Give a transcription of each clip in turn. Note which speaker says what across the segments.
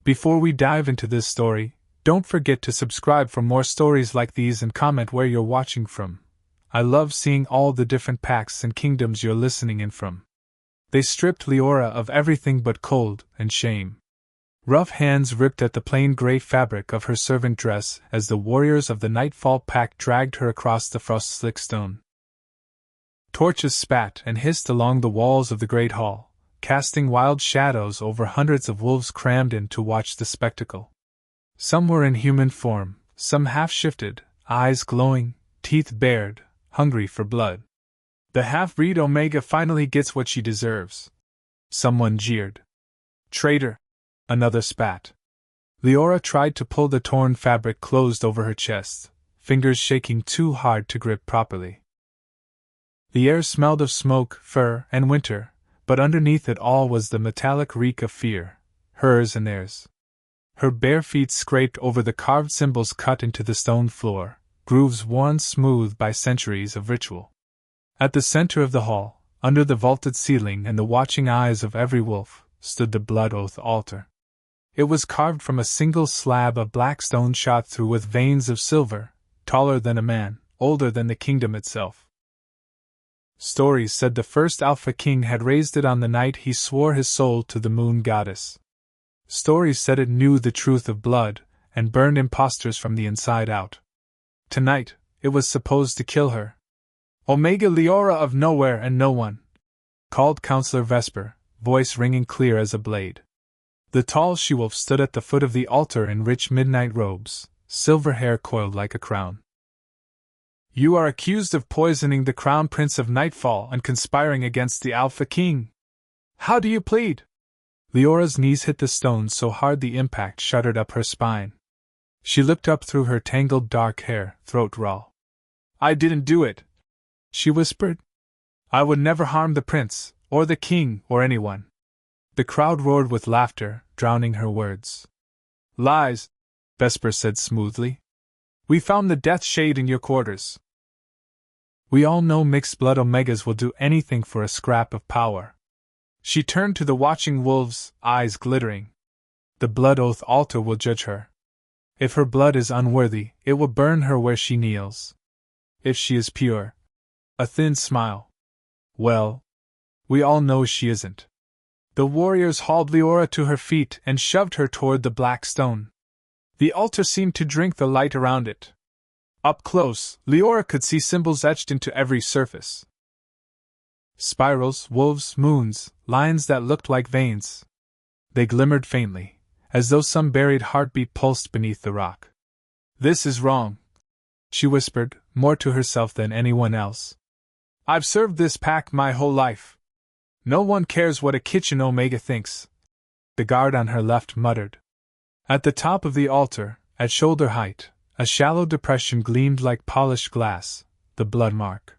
Speaker 1: Before we dive into this story, don't forget to subscribe for more stories like these and comment where you're watching from. I love seeing all the different packs and kingdoms you're listening in from. They stripped Liora of everything but cold and shame. Rough hands ripped at the plain gray fabric of her servant dress as the warriors of the Nightfall pack dragged her across the frost-slick stone. Torches spat and hissed along the walls of the great hall, casting wild shadows over hundreds of wolves crammed in to watch the spectacle. Some were in human form, some half-shifted, eyes glowing, teeth bared, hungry for blood. The half-breed Omega finally gets what she deserves. Someone jeered. Traitor! Another spat. Liora tried to pull the torn fabric closed over her chest, fingers shaking too hard to grip properly. The air smelled of smoke, fur, and winter, but underneath it all was the metallic reek of fear, hers and theirs. Her bare feet scraped over the carved symbols cut into the stone floor, grooves worn smooth by centuries of ritual. At the center of the hall, under the vaulted ceiling and the watching eyes of every wolf, stood the blood oath altar. It was carved from a single slab of black stone shot through with veins of silver, taller than a man, older than the kingdom itself. Stories said the first Alpha King had raised it on the night he swore his soul to the moon goddess. Stories said it knew the truth of blood, and burned impostors from the inside out. Tonight, it was supposed to kill her. Omega Liora of nowhere and no one, called Counselor Vesper, voice ringing clear as a blade. The tall she-wolf stood at the foot of the altar in rich midnight robes, silver hair coiled like a crown. You are accused of poisoning the Crown Prince of Nightfall and conspiring against the Alpha King. How do you plead? Leora's knees hit the stone so hard the impact shuddered up her spine. She looked up through her tangled dark hair, throat raw. I didn't do it, she whispered. I would never harm the prince, or the king, or anyone. The crowd roared with laughter, drowning her words. Lies, Vesper said smoothly. We found the death shade in your quarters. We all know mixed-blood Omegas will do anything for a scrap of power. She turned to the watching wolves, eyes glittering. The blood oath altar will judge her. If her blood is unworthy, it will burn her where she kneels. If she is pure. A thin smile. Well, we all know she isn't. The warriors hauled Liora to her feet and shoved her toward the black stone. The altar seemed to drink the light around it. Up close, Liora could see symbols etched into every surface. Spirals, wolves, moons, lines that looked like veins. They glimmered faintly, as though some buried heartbeat pulsed beneath the rock. This is wrong, she whispered, more to herself than anyone else. I've served this pack my whole life. No one cares what a kitchen Omega thinks, the guard on her left muttered. At the top of the altar, at shoulder height, a shallow depression gleamed like polished glass, the blood mark.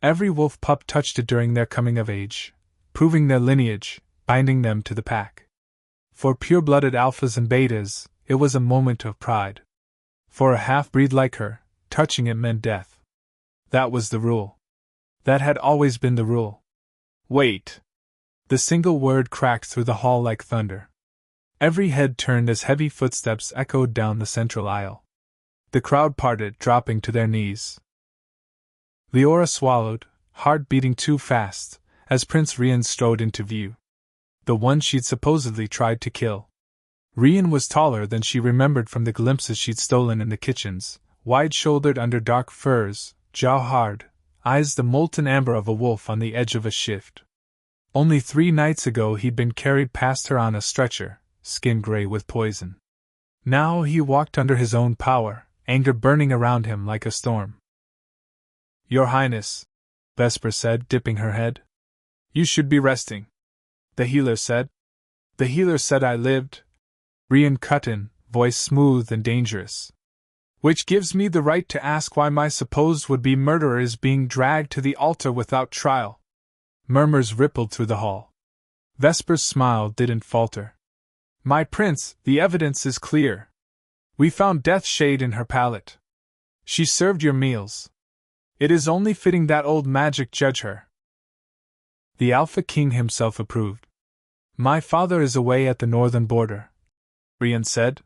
Speaker 1: Every wolf pup touched it during their coming of age, proving their lineage, binding them to the pack. For pure-blooded alphas and betas, it was a moment of pride. For a half-breed like her, touching it meant death. That was the rule. That had always been the rule. Wait! The single word cracked through the hall like thunder. Every head turned as heavy footsteps echoed down the central aisle. The crowd parted, dropping to their knees. Liora swallowed, heart beating too fast, as Prince Rian strode into view. The one she'd supposedly tried to kill. Rian was taller than she remembered from the glimpses she'd stolen in the kitchens, wide-shouldered under dark furs, jaw hard, eyes the molten amber of a wolf on the edge of a shift. Only 3 nights ago he'd been carried past her on a stretcher, skin gray with poison. Now he walked under his own power, anger burning around him like a storm. Your Highness, Vesper said, dipping her head. You should be resting. The healer said. The healer said I lived. Rian cut in, voice smooth and dangerous. Which gives me the right to ask why my supposed would-be murderer is being dragged to the altar without trial. Murmurs rippled through the hall. Vesper's smile didn't falter. My prince, the evidence is clear. We found death shade in her palate. She served your meals. It is only fitting that old magic judge her. The Alpha King himself approved. My father is away at the northern border, Rian said.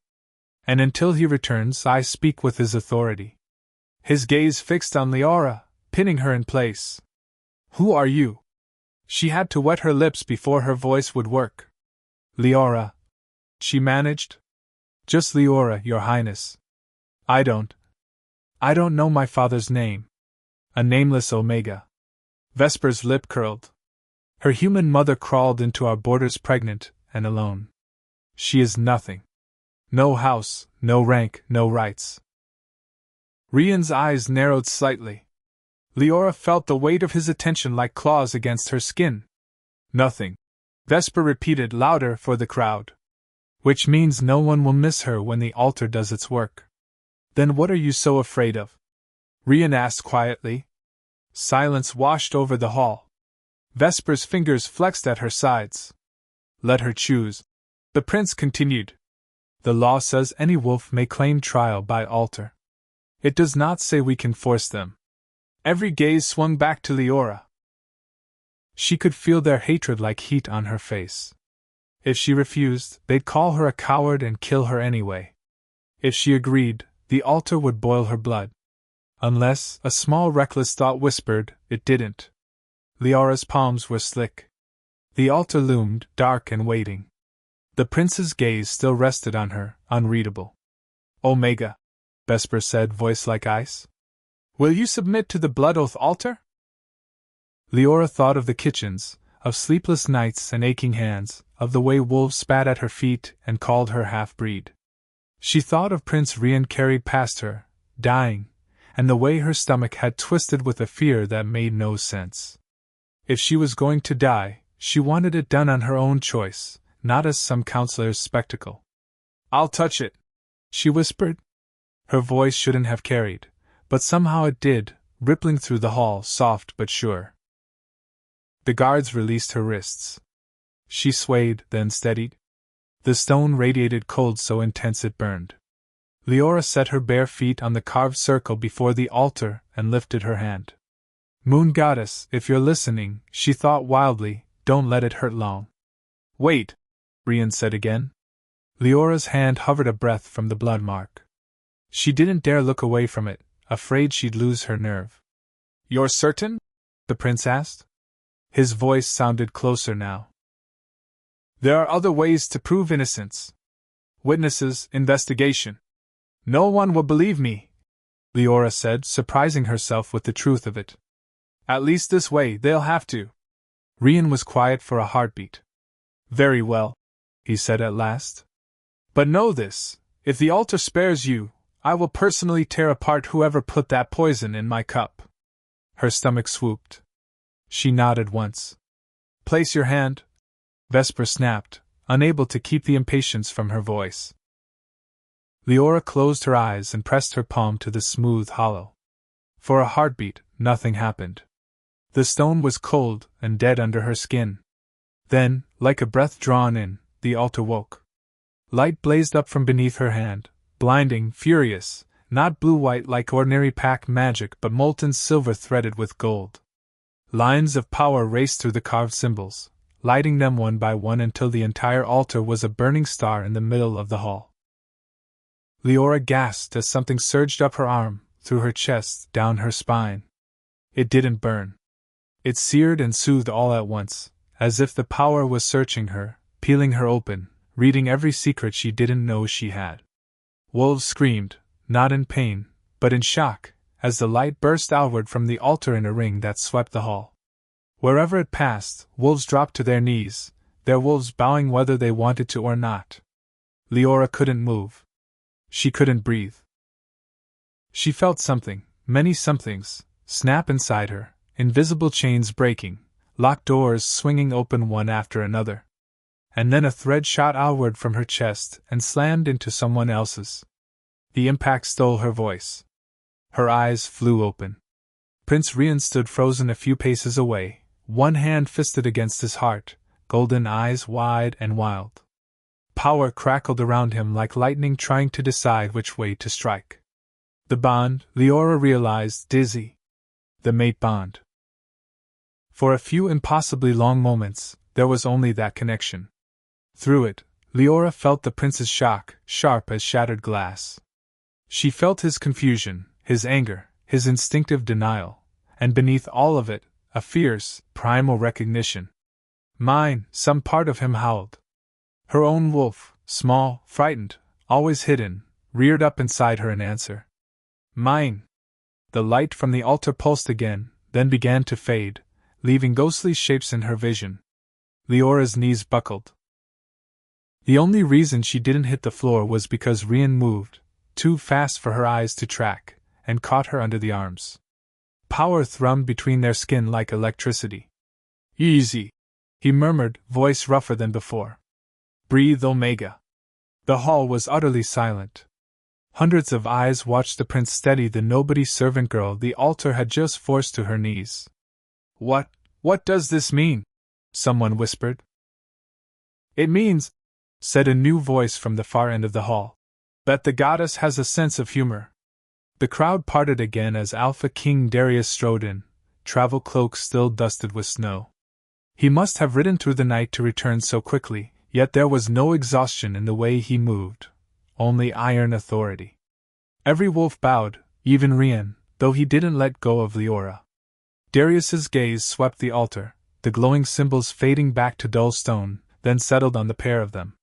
Speaker 1: And until he returns, I speak with his authority. His gaze fixed on Liora, pinning her in place. Who are you? She had to wet her lips before her voice would work. Liora, she managed. Just Liora, Your Highness. I don't know my father's name. A nameless Omega. Vesper's lip curled. Her human mother crawled into our borders pregnant and alone. She is nothing. No house, no rank, no rights. Rian's eyes narrowed slightly. Liora felt the weight of his attention like claws against her skin. Nothing. Vesper repeated louder for the crowd. Which means no one will miss her when the altar does its work. Then what are you so afraid of? Rian asked quietly. Silence washed over the hall. Vesper's fingers flexed at her sides. Let her choose. The prince continued. The law says any wolf may claim trial by altar. It does not say we can force them. Every gaze swung back to Liora. She could feel their hatred like heat on her face. If she refused, they'd call her a coward and kill her anyway. If she agreed, the altar would boil her blood. Unless, a small reckless thought whispered, it didn't. Liora's palms were slick. The altar loomed, dark and waiting. The prince's gaze still rested on her, unreadable. Omega, Vesper said, voice like ice. Will you submit to the blood oath altar? Liora thought of the kitchens, of sleepless nights and aching hands, of the way wolves spat at her feet and called her half-breed. She thought of Prince Rian carried past her, dying, and the way her stomach had twisted with a fear that made no sense. If she was going to die, she wanted it done on her own choice, not as some counselor's spectacle. I'll touch it, she whispered. Her voice shouldn't have carried, but somehow it did, rippling through the hall, soft but sure. The guards released her wrists. She swayed, then steadied. The stone radiated cold so intense it burned. Liora set her bare feet on the carved circle before the altar and lifted her hand. Moon goddess, if you're listening, she thought wildly, don't let it hurt long. Wait, Rian said again. Liora's hand hovered a breath from the blood mark. She didn't dare look away from it, afraid she'd lose her nerve. You're certain? The prince asked. His voice sounded closer now. There are other ways to prove innocence. Witnesses, investigation. No one will believe me, Liora said, surprising herself with the truth of it. At least this way, they'll have to. Rian was quiet for a heartbeat. Very well, he said at last. But know this, if the altar spares you, I will personally tear apart whoever put that poison in my cup. Her stomach swooped. She nodded once. Place your hand, Vesper snapped, unable to keep the impatience from her voice. Liora closed her eyes and pressed her palm to the smooth hollow. For a heartbeat, nothing happened. The stone was cold and dead under her skin. Then, like a breath drawn in, the altar woke. Light blazed up from beneath her hand, blinding, furious, not blue-white like ordinary pack magic but molten silver threaded with gold. Lines of power raced through the carved symbols, lighting them one by one until the entire altar was a burning star in the middle of the hall. Liora gasped as something surged up her arm, through her chest, down her spine. It didn't burn. It seared and soothed all at once, as if the power was searching her, peeling her open, reading every secret she didn't know she had. Wolves screamed, not in pain, but in shock, as the light burst outward from the altar in a ring that swept the hall. Wherever it passed, wolves dropped to their knees, their wolves bowing whether they wanted to or not. Liora couldn't move. She couldn't breathe. She felt something, many somethings, snap inside her, invisible chains breaking, locked doors swinging open one after another. And then a thread shot outward from her chest and slammed into someone else's. The impact stole her voice. Her eyes flew open. Prince Rian stood frozen a few paces away, one hand fisted against his heart, golden eyes wide and wild. Power crackled around him like lightning trying to decide which way to strike. The bond, Liora realized, dizzy. The mate bond. For a few impossibly long moments, there was only that connection. Through it, Liora felt the prince's shock, sharp as shattered glass. She felt his confusion, his anger, his instinctive denial, and beneath all of it, a fierce, primal recognition. Mine, some part of him howled. Her own wolf, small, frightened, always hidden, reared up inside her in answer. Mine. The light from the altar pulsed again, then began to fade, leaving ghostly shapes in her vision. Leora's knees buckled. The only reason she didn't hit the floor was because Rian moved, too fast for her eyes to track, and caught her under the arms. Power thrummed between their skin like electricity. Easy, he murmured, voice rougher than before. Breathe, Omega. The hall was utterly silent. Hundreds of eyes watched the prince steady the nobody servant girl the altar had just forced to her knees. What does this mean? Someone whispered. It means, said a new voice from the far end of the hall, that the goddess has a sense of humor. The crowd parted again as Alpha King Darius strode in, travel cloak still dusted with snow. He must have ridden through the night to return so quickly, yet there was no exhaustion in the way he moved, only iron authority. Every wolf bowed, even Rian, though he didn't let go of Liora. Darius's gaze swept the altar, the glowing symbols fading back to dull stone, then settled on the pair of them.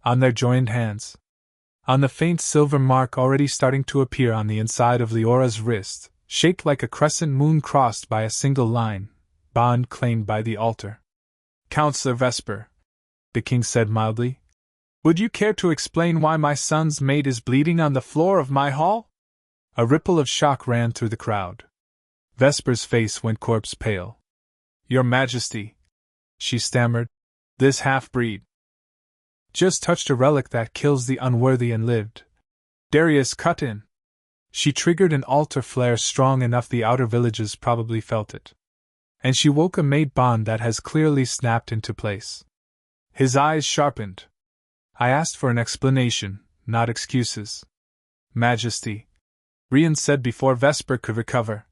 Speaker 1: On their joined hands. On the faint silver mark already starting to appear on the inside of Leora's wrist, shaped like a crescent moon crossed by a single line, bond claimed by the altar. Counselor Vesper, the king said mildly, would you care to explain why my son's mate is bleeding on the floor of my hall? A ripple of shock ran through the crowd. Vesper's face went corpse pale. Your Majesty, she stammered, this half-breed just touched a relic that kills the unworthy and lived. Darius cut in. She triggered an altar flare strong enough the outer villages probably felt it. And she woke a mate bond that has clearly snapped into place. His eyes sharpened. I asked for an explanation, not excuses. Majesty, Rian said before Vesper could recover.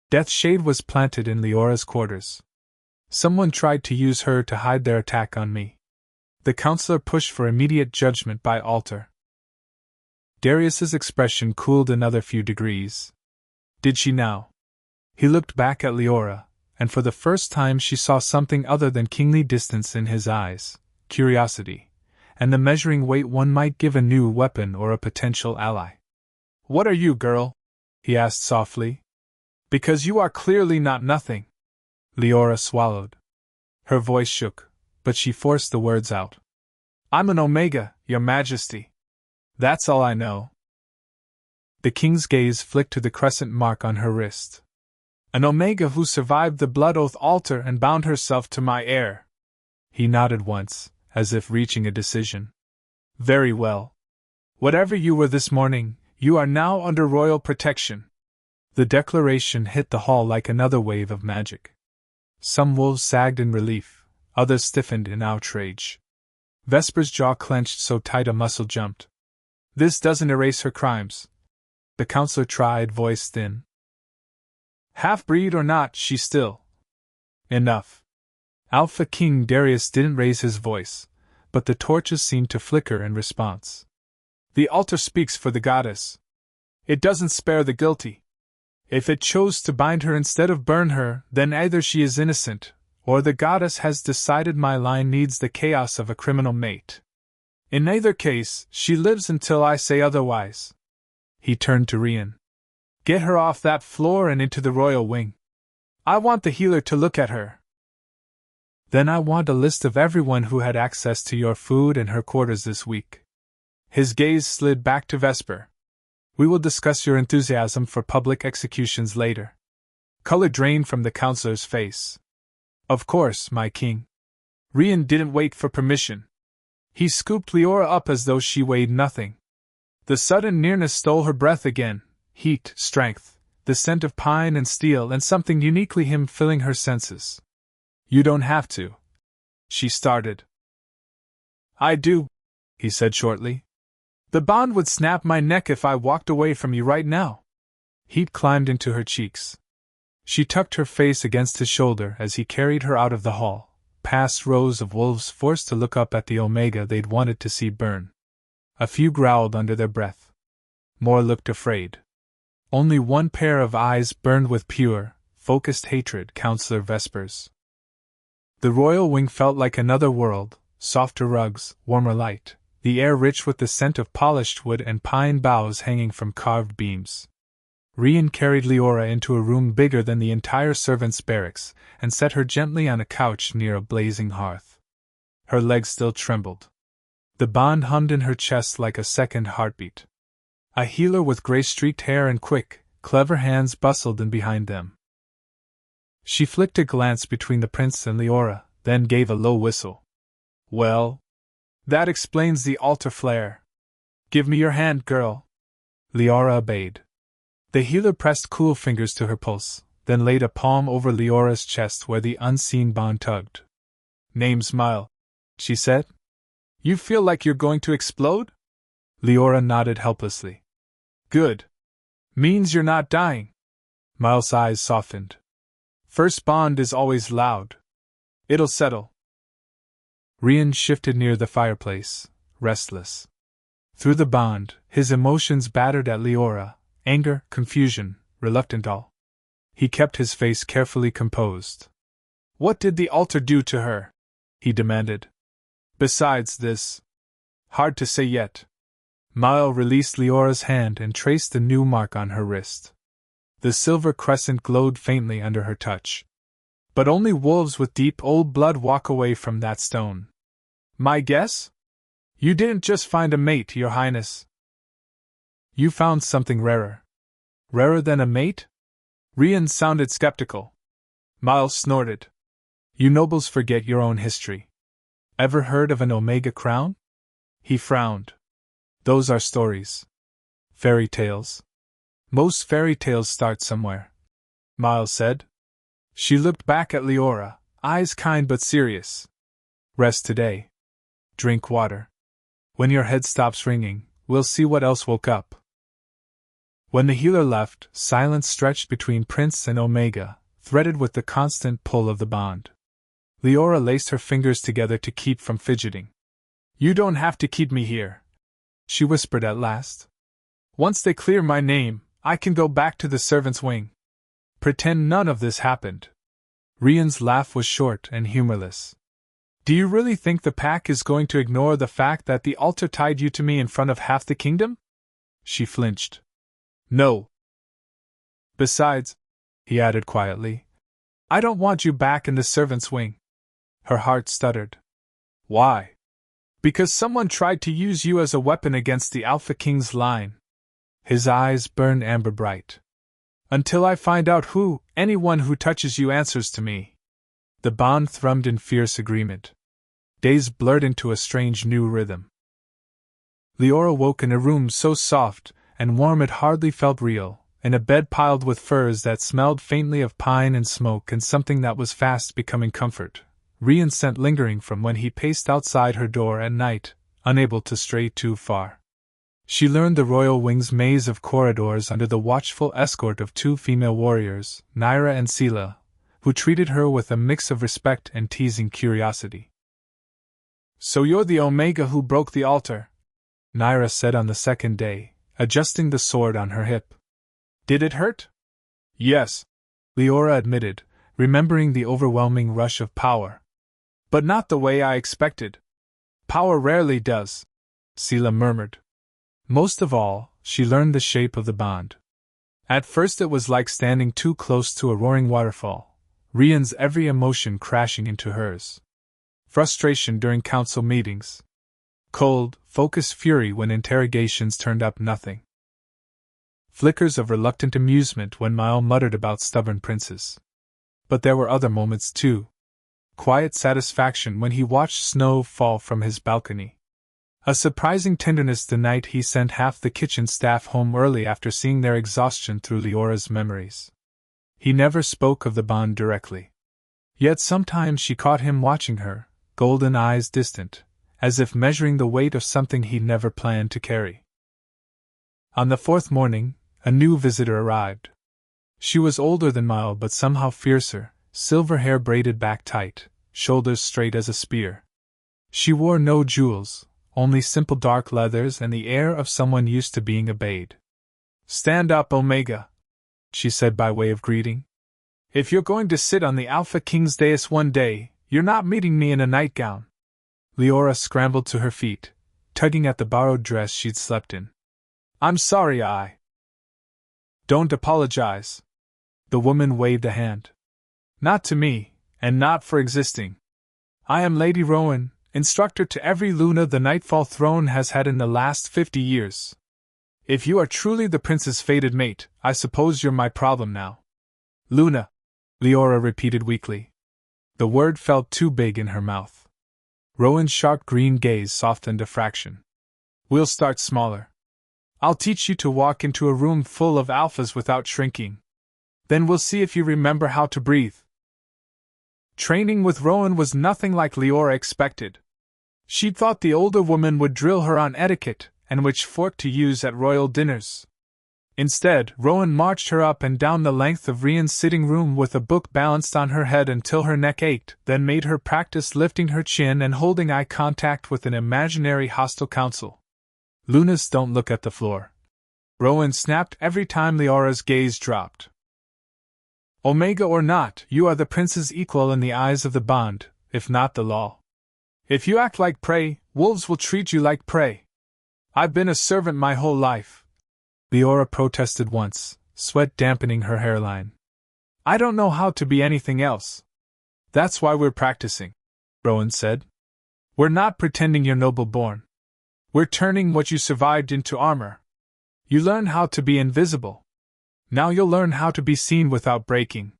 Speaker 1: Death Shade was planted in Leora's quarters. Someone tried to use her to hide their attack on me. The counselor pushed for immediate judgment by altar. Darius's expression cooled another few degrees. Did she now? He looked back at Liora, and for the first time she saw something other than kingly distance in his eyes, curiosity, and the measuring weight one might give a new weapon or a potential ally. What are you, girl? He asked softly. Because you are clearly not nothing. Liora swallowed. Her voice shook, but she forced the words out. I'm an Omega, Your Majesty. That's all I know. The king's gaze flicked to the crescent mark on her wrist. An Omega who survived the blood oath altar and bound herself to my heir. He nodded once, as if reaching a decision. Very well. Whatever you were this morning, you are now under royal protection. The declaration hit the hall like another wave of magic. Some wolves sagged in relief, others stiffened in outrage. Vesper's jaw clenched so tight a muscle jumped. This doesn't erase her crimes. The counselor tried, voice thin. Half-breed or not, she's still. Enough. Alpha King Darius didn't raise his voice, but the torches seemed to flicker in response. The altar speaks for the goddess. It doesn't spare the guilty. If it chose to bind her instead of burn her, then either she is innocent, or the goddess has decided my line needs the chaos of a criminal mate. In either case, she lives until I say otherwise. He turned to Rian. Get her off that floor and into the royal wing. I want the healer to look at her. Then I want a list of everyone who had access to your food and her quarters this week. His gaze slid back to Vesper. We will discuss your enthusiasm for public executions later. Color drained from the counselor's face. Of course, my king. Rian didn't wait for permission. He scooped Liora up as though she weighed nothing. The sudden nearness stole her breath again, heat, strength, the scent of pine and steel, and something uniquely him filling her senses. You don't have to. She started. I do, he said shortly. The bond would snap my neck if I walked away from you right now. Heat climbed into her cheeks. She tucked her face against his shoulder as he carried her out of the hall, past rows of wolves forced to look up at the Omega they'd wanted to see burn. A few growled under their breath. More looked afraid. Only one pair of eyes burned with pure, focused hatred, Counselor Vespers. The royal wing felt like another world, softer rugs, warmer light, the air rich with the scent of polished wood and pine boughs hanging from carved beams. Rian carried Liora into a room bigger than the entire servants' barracks, and set her gently on a couch near a blazing hearth. Her legs still trembled. The bond hummed in her chest like a second heartbeat. A healer with gray-streaked hair and quick, clever hands bustled in behind them. She flicked a glance between the prince and Liora, then gave a low whistle. Well, that explains the altar flare. Give me your hand, girl. Liora obeyed. The healer pressed cool fingers to her pulse, then laid a palm over Leora's chest where the unseen bond tugged. Name's Mile, she said. You feel like you're going to explode? Liora nodded helplessly. Good. Means you're not dying. Miles' eyes softened. First bond is always loud. It'll settle. Rian shifted near the fireplace, restless. Through the bond, his emotions battered at Liora, anger, confusion, reluctant all. He kept his face carefully composed. What did the altar do to her? He demanded. Besides this. Hard to say yet. Mile released Leora's hand and traced a new mark on her wrist. The silver crescent glowed faintly under her touch. But only wolves with deep old blood walk away from that stone. My guess? You didn't just find a mate, Your Highness. You found something rarer. Rarer than a mate? Rian sounded skeptical. Miles snorted. You nobles forget your own history. Ever heard of an Omega crown? He frowned. Those are stories. Fairy tales. Most fairy tales start somewhere, Miles said. She looked back at Liora, eyes kind but serious. Rest today. Drink water. When your head stops ringing, we'll see what else woke up. When the healer left, silence stretched between Prince and Omega, threaded with the constant pull of the bond. Liora laced her fingers together to keep from fidgeting. You don't have to keep me here, she whispered at last. Once they clear my name, I can go back to the servants' wing. Pretend none of this happened. Rian's laugh was short and humorless. Do you really think the pack is going to ignore the fact that the altar tied you to me in front of half the kingdom? She flinched. No. Besides, he added quietly, I don't want you back in the servants' wing. Her heart stuttered. Why? Because someone tried to use you as a weapon against the Alpha King's line. His eyes burned amber bright. Until I find out who, anyone who touches you answers to me. The bond thrummed in fierce agreement. Days blurred into a strange new rhythm. Liora woke in a room so soft and warm it hardly felt real, in a bed piled with furs that smelled faintly of pine and smoke and something that was fast becoming comfort. Rian scent lingering from when he paced outside her door at night, unable to stray too far. She learned the royal wing's maze of corridors under the watchful escort of two female warriors, Naira and Sela, who treated her with a mix of respect and teasing curiosity. So you're the Omega who broke the altar, Naira said on the second day, adjusting the sword on her hip. Did it hurt? Yes, Liora admitted, remembering the overwhelming rush of power. But not the way I expected. Power rarely does, Sela murmured. Most of all, she learned the shape of the bond. At first it was like standing too close to a roaring waterfall, Rian's every emotion crashing into hers. Frustration during council meetings. Cold, focused fury when interrogations turned up nothing. Flickers of reluctant amusement when Mile muttered about stubborn princes. But there were other moments too. Quiet satisfaction when he watched snow fall from his balcony. A surprising tenderness the night he sent half the kitchen staff home early after seeing their exhaustion through Leora's memories. He never spoke of the bond directly. Yet sometimes she caught him watching her, golden eyes distant, as if measuring the weight of something he'd never planned to carry. On the fourth morning, a new visitor arrived. She was older than Mile but somehow fiercer, silver hair braided back tight, shoulders straight as a spear. She wore no jewels, only simple dark leathers and the air of someone used to being obeyed. "Stand up, Omega," she said by way of greeting. "If you're going to sit on the Alpha King's dais one day, you're not meeting me in a nightgown." Liora scrambled to her feet, tugging at the borrowed dress she'd slept in. "I'm sorry, I..." "Don't apologize." The woman waved a hand. "Not to me, and not for existing. I am Lady Rowan, instructor to every Luna the Nightfall throne has had in the last 50 years. If you are truly the prince's fated mate, I suppose you're my problem now." "Luna," Liora repeated weakly. The word felt too big in her mouth. Rowan's sharp green gaze softened a fraction. "We'll start smaller. I'll teach you to walk into a room full of alphas without shrinking. Then we'll see if you remember how to breathe." Training with Rowan was nothing like Liora expected. She'd thought the older woman would drill her on etiquette and which fork to use at royal dinners. Instead, Rowan marched her up and down the length of Rian's sitting room with a book balanced on her head until her neck ached, then made her practice lifting her chin and holding eye contact with an imaginary hostile counsel. "Lunas don't look at the floor," Rowan snapped every time Leora's gaze dropped. "Omega or not, you are the prince's equal in the eyes of the bond, if not the law. If you act like prey, wolves will treat you like prey. I've been a servant my whole life," Liora protested once, sweat dampening her hairline. "I don't know how to be anything else." "That's why we're practicing," Rowan said. "We're not pretending you're noble born. We're turning what you survived into armor. You learn how to be invisible. Now you'll learn how to be seen without breaking."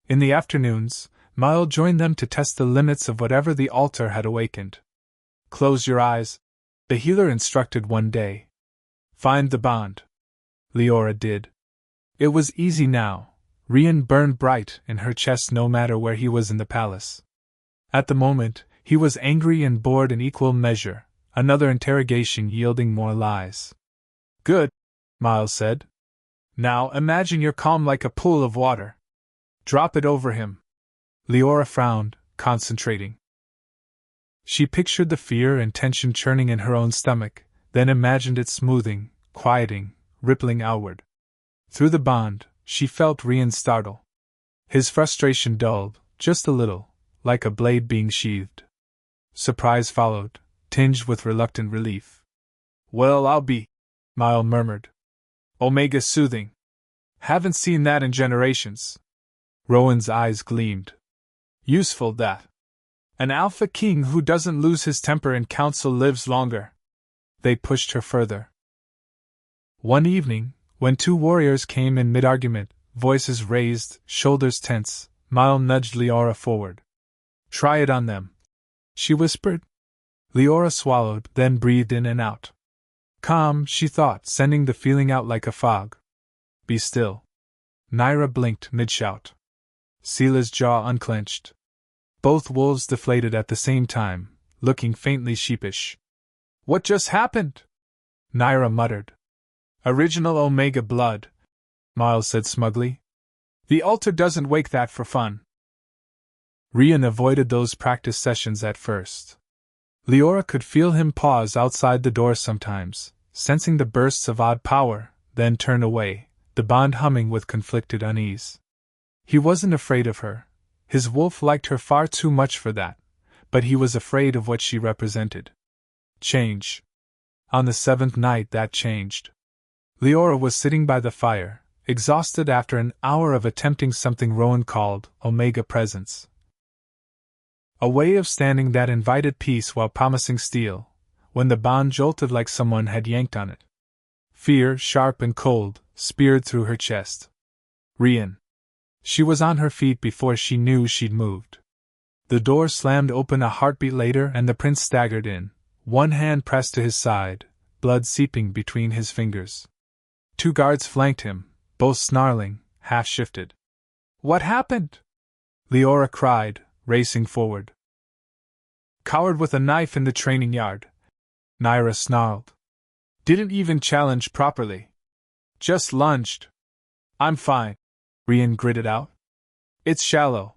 Speaker 1: In the afternoons, Mile joined them to test the limits of whatever the altar had awakened. "Close your eyes," the healer instructed one day. "Find the bond." Liora did. It was easy now. Rian burned bright in her chest no matter where he was in the palace. At the moment, he was angry and bored in equal measure, another interrogation yielding more lies. "Good," Miles said. "Now imagine you're calm like a pool of water. Drop it over him." Liora frowned, concentrating. She pictured the fear and tension churning in her own stomach, then imagined it smoothing, quieting, rippling outward. Through the bond, she felt Rian startle. His frustration dulled, just a little, like a blade being sheathed. Surprise followed, tinged with reluctant relief. "Well, I'll be," Mile murmured. "Omega soothing. Haven't seen that in generations." Rowan's eyes gleamed. "Useful, that. An alpha king who doesn't lose his temper in council lives longer." They pushed her further. One evening, when two warriors came in mid-argument, voices raised, shoulders tense, Mile nudged Liora forward. "Try it on them," she whispered. Liora swallowed, then breathed in and out. "Calm," she thought, sending the feeling out like a fog. "Be still." Naira blinked mid-shout. Sela's jaw unclenched. Both wolves deflated at the same time, looking faintly sheepish. "What just happened?" Naira muttered. "Original Omega blood," Miles said smugly. "The altar doesn't wake that for fun." Rian avoided those practice sessions at first. Liora could feel him pause outside the door sometimes, sensing the bursts of odd power, then turn away, the bond humming with conflicted unease. He wasn't afraid of her. His wolf liked her far too much for that, but he was afraid of what she represented. Change. On the seventh night that changed. Liora was sitting by the fire, exhausted after an hour of attempting something Rowan called Omega Presence. A way of standing that invited peace while promising steel, when the bond jolted like someone had yanked on it. Fear, sharp and cold, speared through her chest. "Rian." She was on her feet before she knew she'd moved. The door slammed open a heartbeat later and the prince staggered in, one hand pressed to his side, blood seeping between his fingers. Two guards flanked him, both snarling, half-shifted. "What happened?" Liora cried, racing forward. "Coward with a knife in the training yard," Naira snarled. "Didn't even challenge properly. Just lunged." "I'm fine," Rian gritted out. "It's shallow."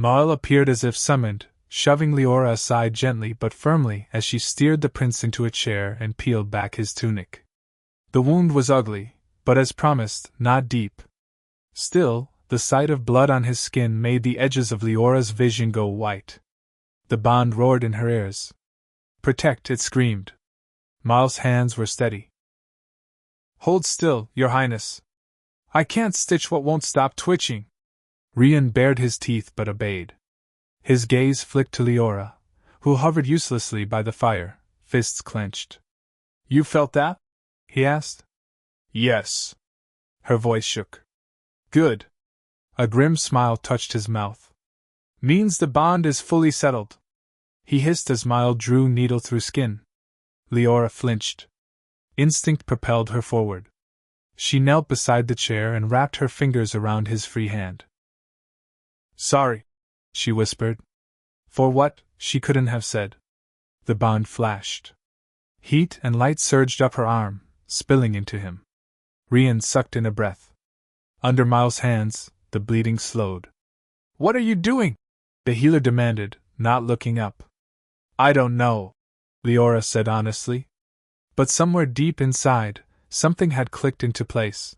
Speaker 1: Maul appeared as if summoned, shoving Liora aside gently but firmly as she steered the prince into a chair and peeled back his tunic. The wound was ugly, but as promised, not deep. Still, the sight of blood on his skin made the edges of Liora's vision go white. The bond roared in her ears. "Protect," it screamed. Maul's hands were steady. "Hold still, Your Highness. I can't stitch what won't stop twitching." Rian bared his teeth but obeyed. His gaze flicked to Liora, who hovered uselessly by the fire, fists clenched. "You felt that?" he asked. "Yes." Her voice shook. "Good." A grim smile touched his mouth. "Means the bond is fully settled," he hissed as Maul drew needle through skin. Liora flinched. Instinct propelled her forward. She knelt beside the chair and wrapped her fingers around his free hand. "Sorry," she whispered. For what, she couldn't have said. The bond flashed. Heat and light surged up her arm, spilling into him. Rian sucked in a breath. Under Maul's hands, the bleeding slowed. "What are you doing?" the healer demanded, not looking up. "I don't know," Liora said honestly. But somewhere deep inside, something had clicked into place.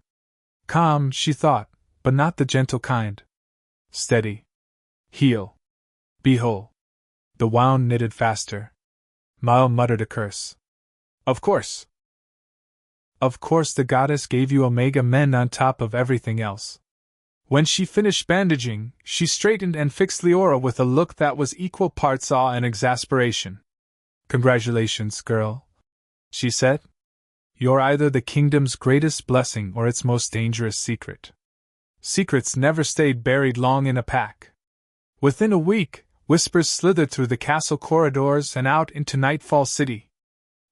Speaker 1: Calm, she thought, but not the gentle kind. Steady. Heal. Be whole. The wound knitted faster. Maul muttered a curse. Of course. Of course the goddess gave you Omega Men on top of everything else. When she finished bandaging, she straightened and fixed Liora with a look that was equal parts awe and exasperation. "Congratulations, girl," she said. "You're either the kingdom's greatest blessing or its most dangerous secret." Secrets never stayed buried long in a pack. Within a week, whispers slithered through the castle corridors and out into Nightfall City.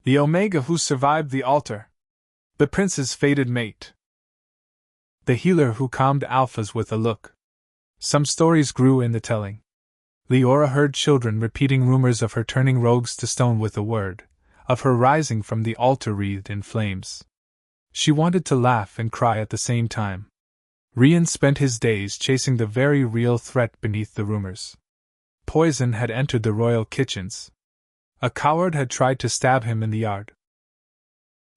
Speaker 1: The Omega who survived the altar. The prince's fated mate. The healer who calmed alphas with a look. Some stories grew in the telling. Liora heard children repeating rumors of her turning rogues to stone with a word, of her rising from the altar wreathed in flames. She wanted to laugh and cry at the same time. Rian spent his days chasing the very real threat beneath the rumors. Poison had entered the royal kitchens. A coward had tried to stab him in the yard.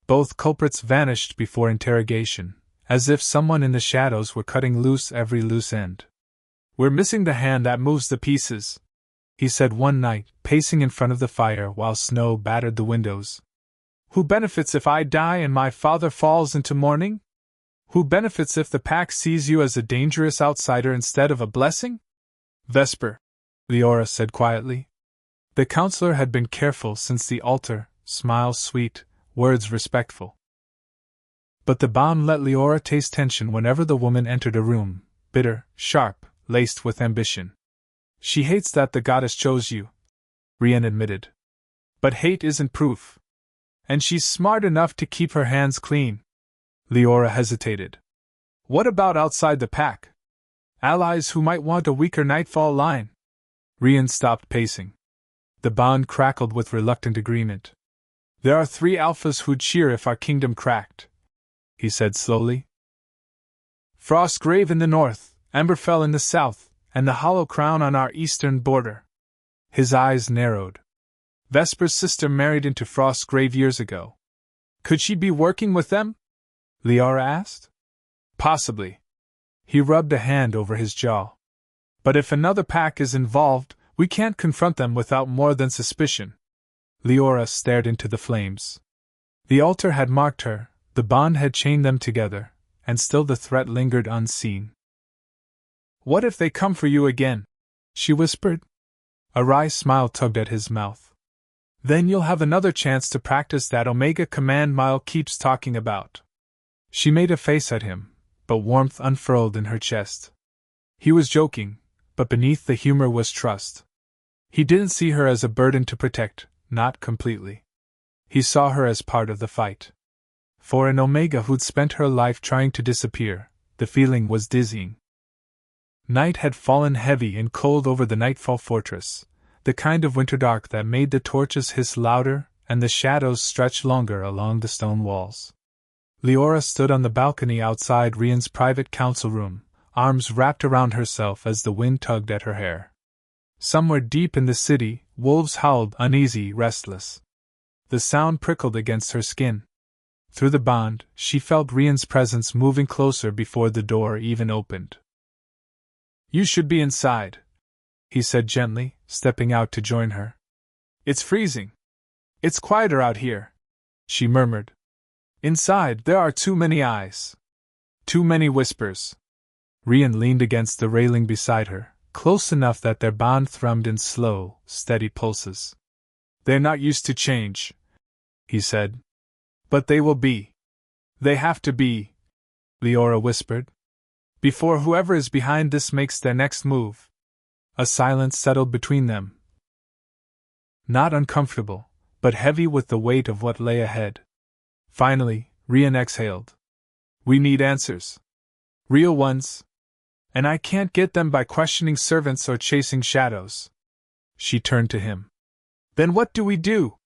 Speaker 1: Both culprits vanished before interrogation, as if someone in the shadows were cutting loose every loose end. "We're missing the hand that moves the pieces," he said one night, pacing in front of the fire while snow battered the windows. "Who benefits if I die and my father falls into mourning? Who benefits if the pack sees you as a dangerous outsider instead of a blessing?" "Vesper," Liora said quietly. The counselor had been careful since the altar, smiles sweet, words respectful. But the bomb let Liora taste tension whenever the woman entered a room, bitter, sharp, laced with ambition. "She hates that the goddess chose you," Rian admitted. "But hate isn't proof. And she's smart enough to keep her hands clean." Liora hesitated. "What about outside the pack? Allies who might want a weaker Nightfall line?" Rian stopped pacing. The bond crackled with reluctant agreement. "There are 3 alphas who'd cheer if our kingdom cracked," he said slowly. "Frostgrave in the north, Emberfell in the south, and the Hollow Crown on our eastern border." His eyes narrowed. "Vesper's sister married into Frostgrave years ago. Could she be working with them?" Liora asked. "Possibly." He rubbed a hand over his jaw. "But if another pack is involved, we can't confront them without more than suspicion." Liora stared into the flames. The altar had marked her, the bond had chained them together, and still the threat lingered unseen. "What if they come for you again?" she whispered. A wry smile tugged at his mouth. "Then you'll have another chance to practice that Omega command Maul keeps talking about." She made a face at him, but warmth unfurled in her chest. He was joking, but beneath the humor was trust. He didn't see her as a burden to protect, not completely. He saw her as part of the fight. For an Omega who'd spent her life trying to disappear, the feeling was dizzying. Night had fallen heavy and cold over the Nightfall fortress, the kind of winter dark that made the torches hiss louder and the shadows stretch longer along the stone walls. Liora stood on the balcony outside Rian's private council room, arms wrapped around herself as the wind tugged at her hair. Somewhere deep in the city, wolves howled, uneasy, restless. The sound prickled against her skin. Through the bond, she felt Rian's presence moving closer before the door even opened. "You should be inside," he said gently, stepping out to join her. "It's freezing. It's quieter out here," she murmured. "Inside, there are too many eyes. Too many whispers." Rian leaned against the railing beside her, close enough that their bond thrummed in slow, steady pulses. "They're not used to change," he said. "But they will be. They have to be," Liora whispered, "before whoever is behind this makes their next move." A silence settled between them. Not uncomfortable, but heavy with the weight of what lay ahead. Finally, Rian exhaled. "We need answers. Real ones. And I can't get them by questioning servants or chasing shadows." She turned to him. "Then what do we do?"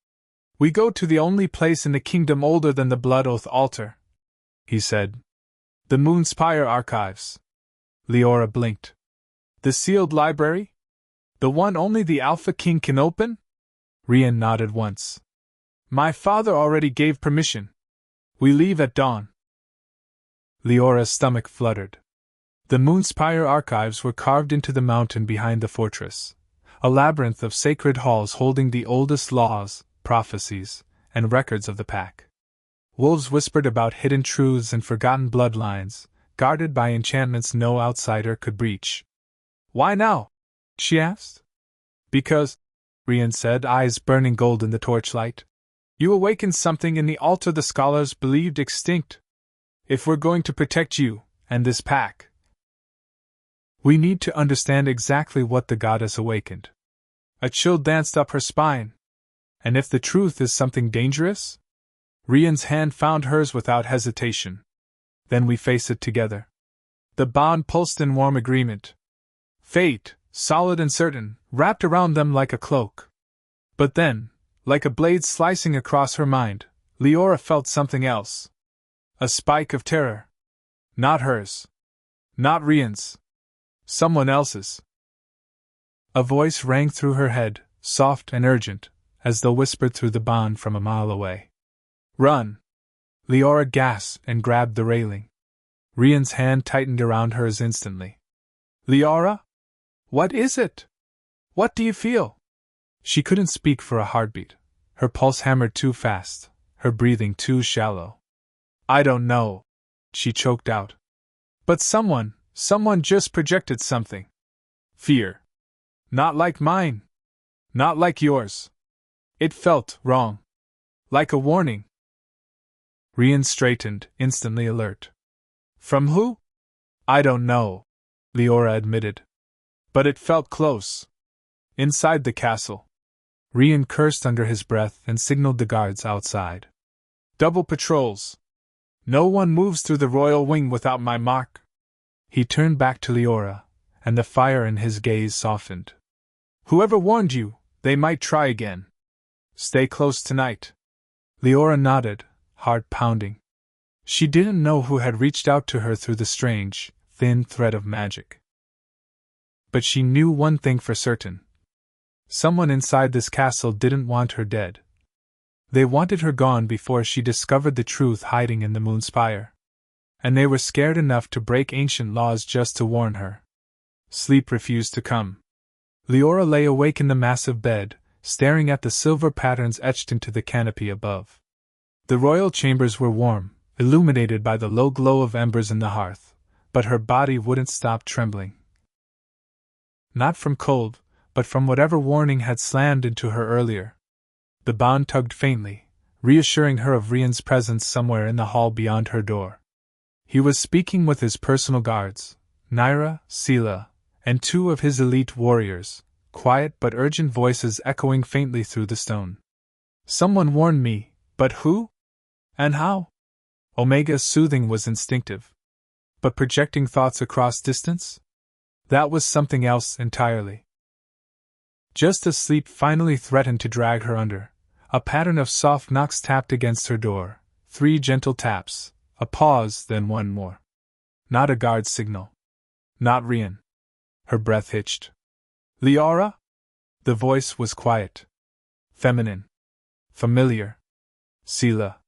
Speaker 1: "We go to the only place in the kingdom older than the Blood Oath altar," he said. "The Moonspire archives." Liora blinked. "The sealed library? The one only the Alpha King can open?" Rian nodded once. "My father already gave permission. We leave at dawn." Leora's stomach fluttered. The Moonspire archives were carved into the mountain behind the fortress, a labyrinth of sacred halls holding the oldest laws, prophecies, and records of the pack. Wolves whispered about hidden truths and forgotten bloodlines, guarded by enchantments no outsider could breach. "Why now?" she asked. "Because," Rian said, eyes burning gold in the torchlight, "you awakened something in the altar the scholars believed extinct. If we're going to protect you, and this pack, we need to understand exactly what the goddess awakened." A chill danced up her spine. "And if the truth is something dangerous?" Rian's hand found hers without hesitation. "Then we face it together." The bond pulsed in warm agreement. Fate, solid and certain, wrapped around them like a cloak. But then, like a blade slicing across her mind, Liora felt something else. A spike of terror. Not hers. Not Rian's. Someone else's. A voice rang through her head, soft and urgent, as though whispered through the bond from a mile away. "Run!" Liora gasped and grabbed the railing. Rian's hand tightened around hers instantly. "Liora? What is it? What do you feel?" She couldn't speak for a heartbeat. Her pulse hammered too fast, her breathing too shallow. "I don't know," she choked out. "But someone just projected something. Fear. Not like mine. Not like yours. It felt wrong. Like a warning." Rian straightened, instantly alert. "From who?" "I don't know," Liora admitted. "But it felt close. Inside the castle." Rian cursed under his breath and signaled the guards outside. "Double patrols. No one moves through the royal wing without my mark." He turned back to Liora, and the fire in his gaze softened. "Whoever warned you, they might try again. Stay close tonight." Liora nodded, heart pounding. She didn't know who had reached out to her through the strange, thin thread of magic. But she knew one thing for certain. Someone inside this castle didn't want her dead. They wanted her gone before she discovered the truth hiding in the Moonspire. And they were scared enough to break ancient laws just to warn her. Sleep refused to come. Liora lay awake in the massive bed, staring at the silver patterns etched into the canopy above. The royal chambers were warm, illuminated by the low glow of embers in the hearth, but her body wouldn't stop trembling. Not from cold, but from whatever warning had slammed into her earlier. The bond tugged faintly, reassuring her of Rian's presence somewhere in the hall beyond her door. He was speaking with his personal guards, Naira, Sela, and 2 of his elite warriors, quiet but urgent voices echoing faintly through the stone. "Someone warned me, but who? And how?" Omega's soothing was instinctive. But projecting thoughts across distance? That was something else entirely. Just as sleep finally threatened to drag her under, a pattern of soft knocks tapped against her door, 3 gentle taps, a pause, then one more. Not a guard's signal. Not Rian. Her breath hitched. Liora? The voice was quiet. Feminine. Familiar. Selah.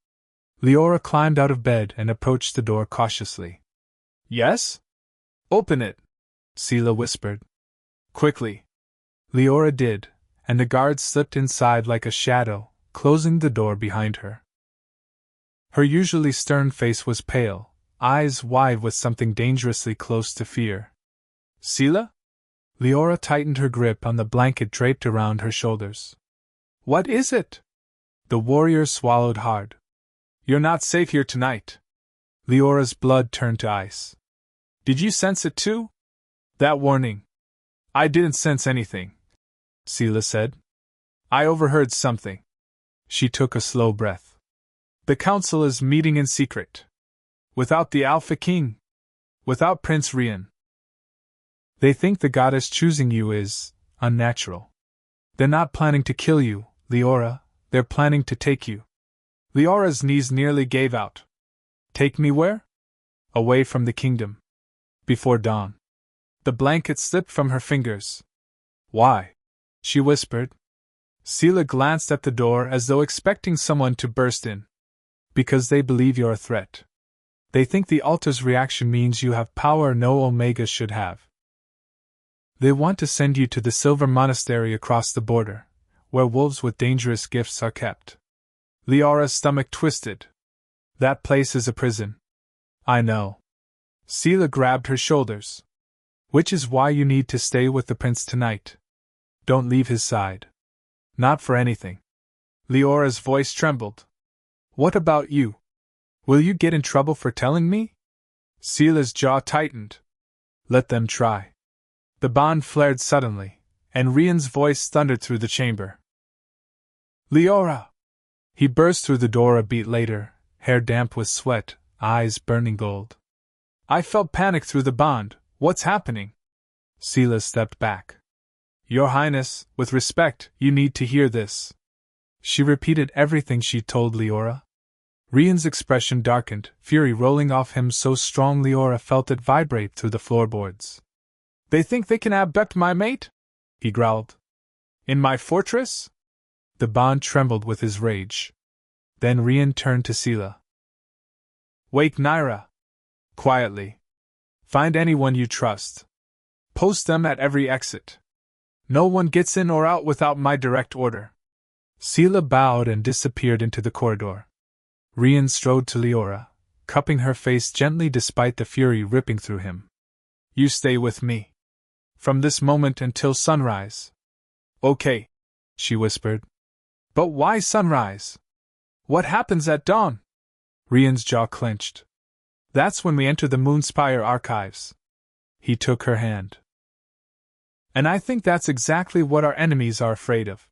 Speaker 1: Liora climbed out of bed and approached the door cautiously. Yes? Open it, Selah whispered. Quickly. Liora did, and the guard slipped inside like a shadow, closing the door behind her. Her usually stern face was pale, eyes wide with something dangerously close to fear. Selah? Liora tightened her grip on the blanket draped around her shoulders. What is it? The warrior swallowed hard. You're not safe here tonight. Leora's blood turned to ice. Did you sense it too? That warning. I didn't sense anything, Selah said. I overheard something. She took a slow breath. The council is meeting in secret. Without the Alpha King. Without Prince Rian. They think the goddess choosing you is unnatural. They're not planning to kill you, Liora, they're planning to take you. Leora's knees nearly gave out. Take me where? Away from the kingdom. Before dawn. The blanket slipped from her fingers. Why? She whispered. Selah glanced at the door as though expecting someone to burst in. Because they believe you're a threat. They think the altar's reaction means you have power no Omega should have. They want to send you to the Silver Monastery across the border, where wolves with dangerous gifts are kept. Leora's stomach twisted. That place is a prison. I know. Selah grabbed her shoulders. Which is why you need to stay with the prince tonight. Don't leave his side. Not for anything. Leora's voice trembled. What about you? Will you get in trouble for telling me? Selah's jaw tightened. Let them try. The bond flared suddenly, and Rian's voice thundered through the chamber. Liora! He burst through the door a beat later, hair damp with sweat, eyes burning gold. I felt panic through the bond. What's happening? Selah stepped back. Your Highness, with respect, you need to hear this. She repeated everything she told Liora. Rian's expression darkened, fury rolling off him so strong Liora felt it vibrate through the floorboards. They think they can abduct my mate? He growled. In my fortress? The bond trembled with his rage. Then Rian turned to Selah. Wake Naira. Quietly. Find anyone you trust. Post them at every exit. No one gets in or out without my direct order. Selah bowed and disappeared into the corridor. Rian strode to Liora, cupping her face gently despite the fury ripping through him. You stay with me. From this moment until sunrise. Okay, she whispered. But why sunrise? What happens at dawn? Rian's jaw clenched. That's when we enter the Moonspire archives. He took her hand. And I think that's exactly what our enemies are afraid of.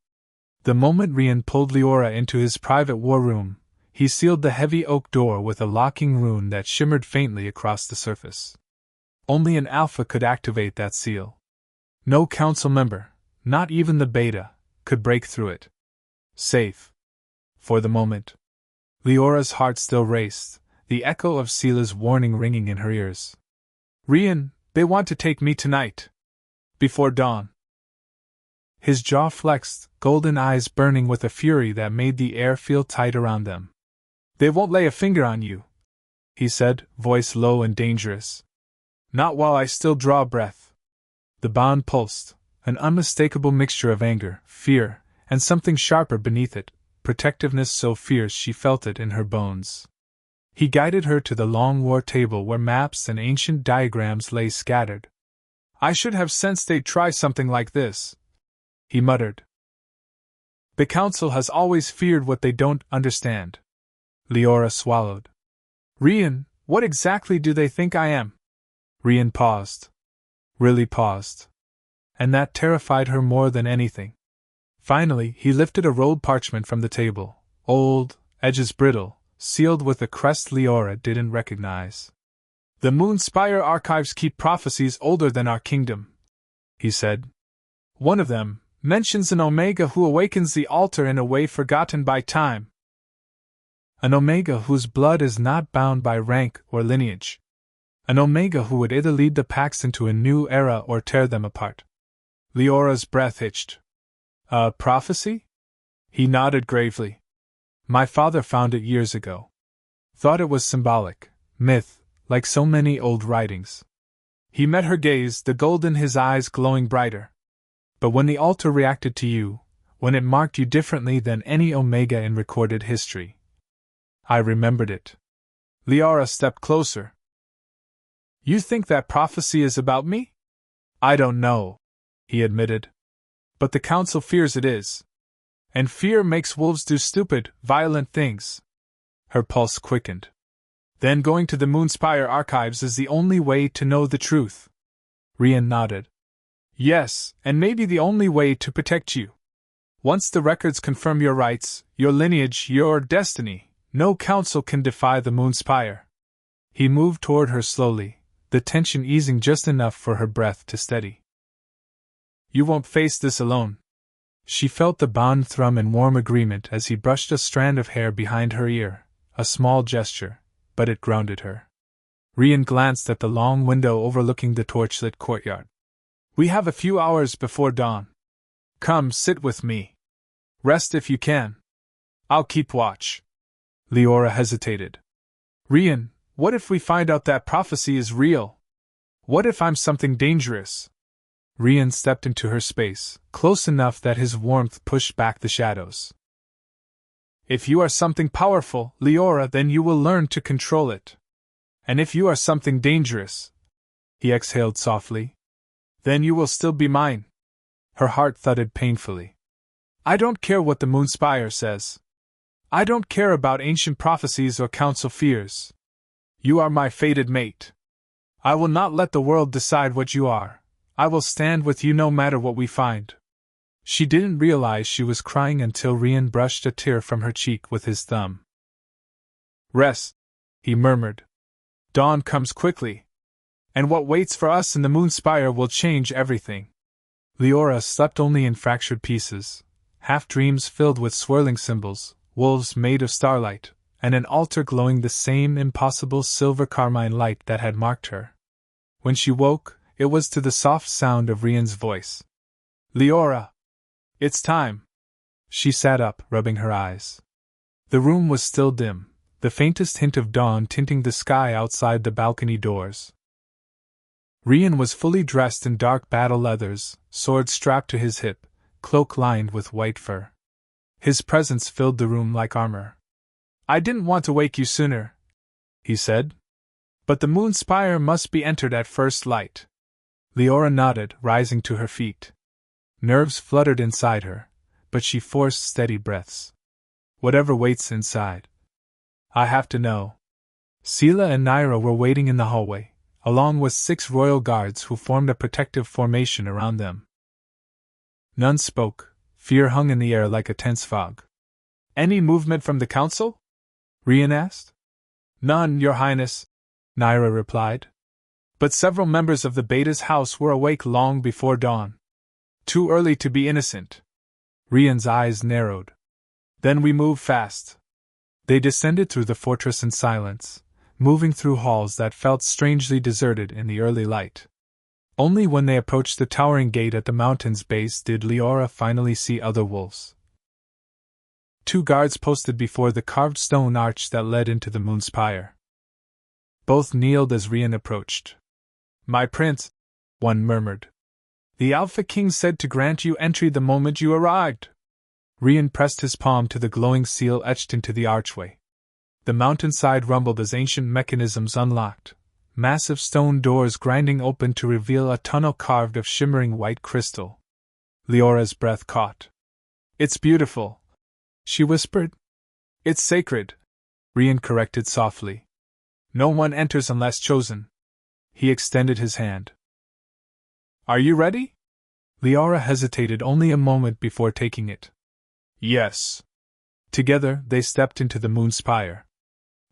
Speaker 1: The moment Rian pulled Liora into his private war room, he sealed the heavy oak door with a locking rune that shimmered faintly across the surface. Only an alpha could activate that seal. No council member, not even the beta, could break through it. Safe. For the moment. Leora's heart still raced, the echo of Selah's warning ringing in her ears. Rian, they want to take me tonight. Before dawn. His jaw flexed, golden eyes burning with a fury that made the air feel tight around them. They won't lay a finger on you, he said, voice low and dangerous. Not while I still draw breath. The bond pulsed, an unmistakable mixture of anger, fear, and something sharper beneath it, protectiveness so fierce she felt it in her bones. He guided her to the long war table where maps and ancient diagrams lay scattered. I should have sensed they'd try something like this, he muttered. The council has always feared what they don't understand. Liora swallowed. Rian, what exactly do they think I am? Rian paused. Really paused. And that terrified her more than anything. Finally, he lifted a rolled parchment from the table, old, edges brittle, sealed with a crest Liora didn't recognize. The Moonspire archives keep prophecies older than our kingdom, he said. One of them mentions an Omega who awakens the altar in a way forgotten by time. An Omega whose blood is not bound by rank or lineage. An Omega who would either lead the Pax into a new era or tear them apart. Liora's breath hitched. A prophecy? He nodded gravely. My father found it years ago. Thought it was symbolic, myth, like so many old writings. He met her gaze, the gold in his eyes glowing brighter. But when the altar reacted to you, when it marked you differently than any Omega in recorded history, I remembered it. Liora stepped closer. You think that prophecy is about me? I don't know, he admitted. But the Council fears it is. And fear makes wolves do stupid, violent things. Her pulse quickened. Then going to the Moonspire archives is the only way to know the truth. Rian nodded. Yes, and maybe the only way to protect you. Once the records confirm your rights, your lineage, your destiny, no council can defy the Moonspire. He moved toward her slowly, the tension easing just enough for her breath to steady. You won't face this alone. She felt the bond thrum in warm agreement as he brushed a strand of hair behind her ear, a small gesture, but it grounded her. Rian glanced at the long window overlooking the torchlit courtyard. We have a few hours before dawn. Come, sit with me. Rest if you can. I'll keep watch. Liora hesitated. Rian, what if we find out that prophecy is real? What if I'm something dangerous? Rian stepped into her space, close enough that his warmth pushed back the shadows. If you are something powerful, Liora, then you will learn to control it. And if you are something dangerous, he exhaled softly, then you will still be mine. Her heart thudded painfully. I don't care what the Moonspire says. I don't care about ancient prophecies or council fears. You are my fated mate. I will not let the world decide what you are. I will stand with you no matter what we find. She didn't realize she was crying until Rian brushed a tear from her cheek with his thumb. Rest, he murmured. Dawn comes quickly. And what waits for us in the Moonspire will change everything. Liora slept only in fractured pieces, half-dreams filled with swirling symbols, wolves made of starlight, and an altar glowing the same impossible silver carmine light that had marked her. When she woke, it was to the soft sound of Rian's voice. Liora! It's time! She sat up, rubbing her eyes. The room was still dim, the faintest hint of dawn tinting the sky outside the balcony doors. Rian was fully dressed in dark battle leathers, sword strapped to his hip, cloak lined with white fur. His presence filled the room like armor. I didn't want to wake you sooner, he said. But the Moonspire must be entered at first light. Liora nodded, rising to her feet. Nerves fluttered inside her, but she forced steady breaths. Whatever waits inside. I have to know. Sela and Naira were waiting in the hallway, along with 6 royal guards who formed a protective formation around them. None spoke, fear hung in the air like a tense fog. Any movement from the council? Rian asked. None, Your Highness, Naira replied. But several members of the Beta's house were awake long before dawn. Too early to be innocent. Rian's eyes narrowed. Then we move fast. They descended through the fortress in silence, moving through halls that felt strangely deserted in the early light. Only when they approached the towering gate at the mountain's base did Liora finally see other wolves. 2 guards posted before the carved stone arch that led into the Moonspire. Both kneeled as Rian approached. My prince, one murmured. The Alpha King said to grant you entry the moment you arrived. Rian pressed his palm to the glowing seal etched into the archway. The mountainside rumbled as ancient mechanisms unlocked, massive stone doors grinding open to reveal a tunnel carved of shimmering white crystal. Liora's breath caught. It's beautiful, she whispered. It's sacred, Rian corrected softly. No one enters unless chosen. He extended his hand. Are you ready? Liora hesitated only a moment before taking it. Yes. Together, they stepped into the Moonspire.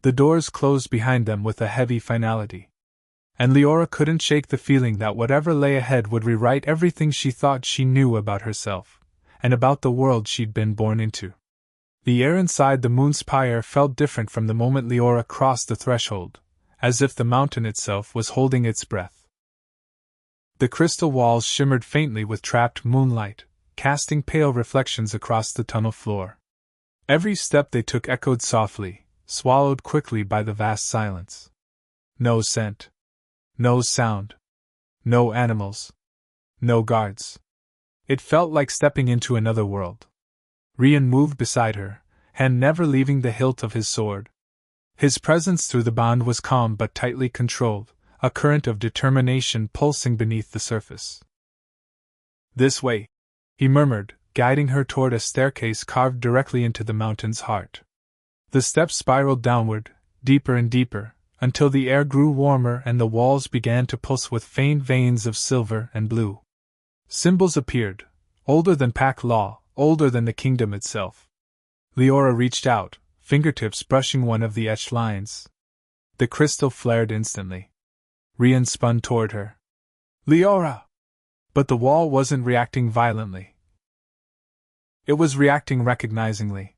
Speaker 1: The doors closed behind them with a heavy finality. And Liora couldn't shake the feeling that whatever lay ahead would rewrite everything she thought she knew about herself, and about the world she'd been born into. The air inside the Moonspire felt different from the moment Liora crossed the threshold, as if the mountain itself was holding its breath. The crystal walls shimmered faintly with trapped moonlight, casting pale reflections across the tunnel floor. Every step they took echoed softly, swallowed quickly by the vast silence. No scent. No sound. No animals. No guards. It felt like stepping into another world. Rian moved beside her, hand never leaving the hilt of his sword. His presence through the bond was calm but tightly controlled, a current of determination pulsing beneath the surface. "This way," he murmured, guiding her toward a staircase carved directly into the mountain's heart. The steps spiraled downward, deeper and deeper, until the air grew warmer and the walls began to pulse with faint veins of silver and blue. Symbols appeared, older than Pack Law, older than the kingdom itself. Liora reached out, fingertips brushing one of the etched lines. The crystal flared instantly. Rian spun toward her. "Liora!" But the wall wasn't reacting violently. It was reacting recognizingly.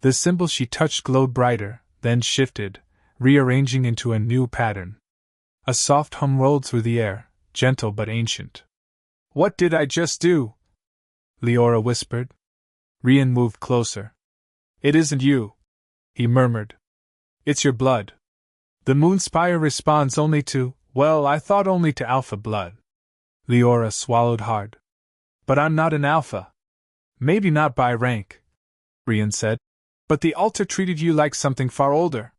Speaker 1: The symbol she touched glowed brighter, then shifted, rearranging into a new pattern. A soft hum rolled through the air, gentle but ancient. "What did I just do?" Liora whispered. Rian moved closer. "It isn't you," he murmured. "It's your blood. The Moonspire responds only to, well, I thought only to alpha blood." Liora swallowed hard. "But I'm not an alpha." "Maybe not by rank," Rian said, "but the altar treated you like something far older."